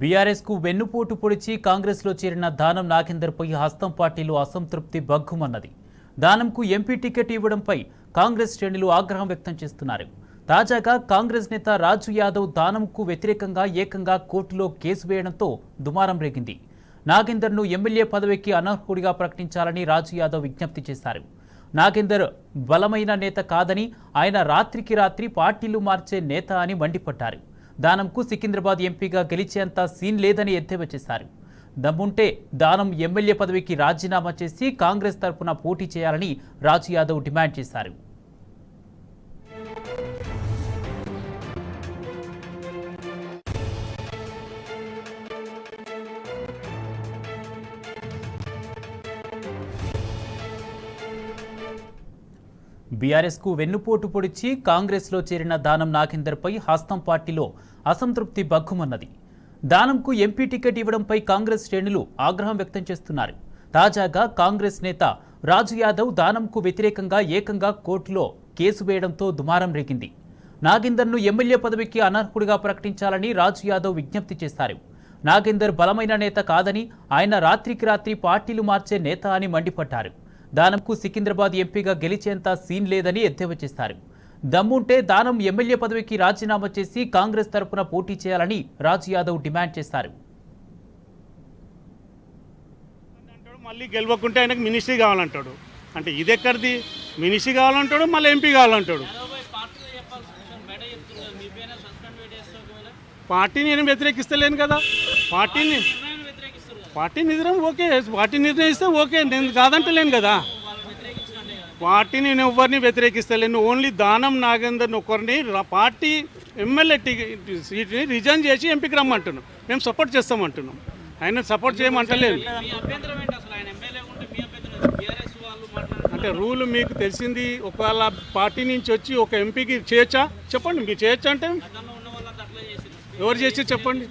బీఆర్ఎస్కు వెన్నుపోటు పొడిచి కాంగ్రెస్లో చేరిన దానం నాగేందర్పై హస్తం పార్టీలో అసంతృప్తి బగ్గుమన్నది. దానంకు ఎంపీ టికెట్ ఇవ్వడంపై కాంగ్రెస్ శ్రేణులు ఆగ్రహం వ్యక్తం చేస్తున్నారు. తాజాగా కాంగ్రెస్ నేత రాజు యాదవ్ దానంకు వ్యతిరేకంగా ఏకంగా కోర్టులో కేసు వేయడంతో దుమారం రేగింది. నాగేందర్ను ఎమ్మెల్యే పదవికి అనర్హుడిగా ప్రకటించాలని రాజు యాదవ్ విజ్ఞప్తి చేశారు. నాగేందర్ బలమైన నేత కాదని, ఆయన రాత్రికి రాత్రి పార్టీలు మార్చే నేత అని మండిపడ్డారు. దానంకు సికింద్రాబాద్ ఎంపీగా గెలిచేంత సీన్ లేదని ఎద్దేవా చేశారు. దమ్ముంటే దానం ఎమ్మెల్యే పదవికి రాజీనామా చేసి కాంగ్రెస్ తరపున పోటీ చేయాలని రాజు యాదవ్ డిమాండ్ చేశారు. బీఆర్ఎస్కు వెన్నుపోటు పొడిచి కాంగ్రెస్లో చేరిన దానం నాగేందర్పై హస్తం పార్టీలో అసంతృప్తి బగ్గుమన్నది. దానంకు ఎంపీ టికెట్ ఇవ్వడంపై కాంగ్రెస్ శ్రేణులు ఆగ్రహం వ్యక్తం చేస్తున్నారు. తాజాగా కాంగ్రెస్ నేత రాజు యాదవ్ దానంకు వ్యతిరేకంగా ఏకంగా కోర్టులో కేసు వేయడంతో దుమారం రేగింది. నాగేందర్ను ఎమ్మెల్యే పదవికి అనర్హుడిగా ప్రకటించాలని రాజు యాదవ్ విజ్ఞప్తి చేశారు. నాగేందర్ బలమైన నేత కాదని, ఆయన రాత్రికి రాత్రి పార్టీలు మార్చే నేత అని మండిపడ్డారు. దానంకు సికింద్రాబాద్ ఎంపీగా గెలిచేంత సీన్ లేదని ఎద్దేవా చేశారు. దమ్ముంటే దానం ఎమ్మెల్యే పదవికి రాజీనామా చేసి కాంగ్రెస్ తరపున పోటీ చేయాలని రాజు యాదవ్ డిమాండ్ చేశారు. మళ్ళీ గెలవకుంటే ఆయనకు మినిస్ట్రీ కావాలంటాడు. అంటే ఇది ఎక్కడిది? మినిస్ట్రీ కావాలంటాడు, మళ్ళీ ఎంపీ కావాలంటాడు. పార్టీని నేను వ్యతిరేకిస్తలేను కదా. పార్టీ నిర్ణయం ఓకే, పార్టీ నిర్ణయిస్తే ఓకే, నేను కాదంటలేను కదా. పార్టీని నేను ఎవరిని వ్యతిరేకిస్తలేను. ఓన్లీ దానం నాగేందర్ని ఒకరిని పార్టీ ఎమ్మెల్యే సీట్ని రిజైన్ చేసి ఎంపీకి రమ్మంటున్నాం. మేము సపోర్ట్ చేస్తామంటున్నాం. ఆయన సపోర్ట్ చేయమంటలేదు. అంటే రూల్ మీకు తెలిసింది. ఒకవేళ పార్టీ నుంచి వచ్చి ఒక ఎంపీకి చేయొచ్చా చెప్పండి. మీరు చేయొచ్చా అంటే ఎవరు చేసి చెప్పండి.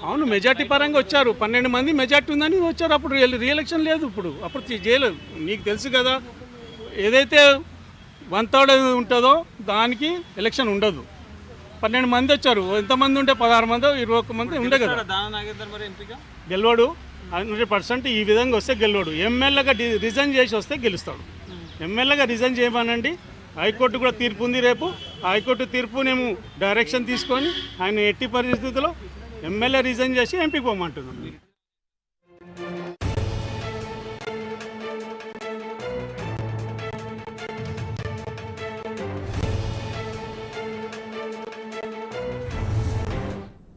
అవును, మెజార్టీ పరంగా వచ్చారు. 12 మంది మెజార్టీ ఉందని వచ్చారు. అప్పుడు రీఎలక్షన్ లేదు. అప్పుడు చేయలేదు. నీకు తెలుసు కదా, ఏదైతే 1/3 ఉంటుందో దానికి ఎలక్షన్ ఉండదు. 12 మంది వచ్చారు. ఎంతమంది ఉంటే 16 మంది 21 మంది ఉండే కదా. గెలవడు 100%. ఈ విధంగా వస్తే గెలవడు. ఎమ్మెల్యేగా రిజైన్ చేసి వస్తే గెలుస్తాడు. ఎమ్మెల్యేగా రిజైన్ చేయమనండి. హైకోర్టు కూడా తీర్పు ఉంది రేపు. హైకోర్టు తీర్పు మేము డైరెక్షన్ తీసుకొని ఆయన ఎట్టి పరిస్థితుల్లో ఎమ్మెల్యే రిజైన్ చేసి ఎంపీకి పోమంటున్నాం.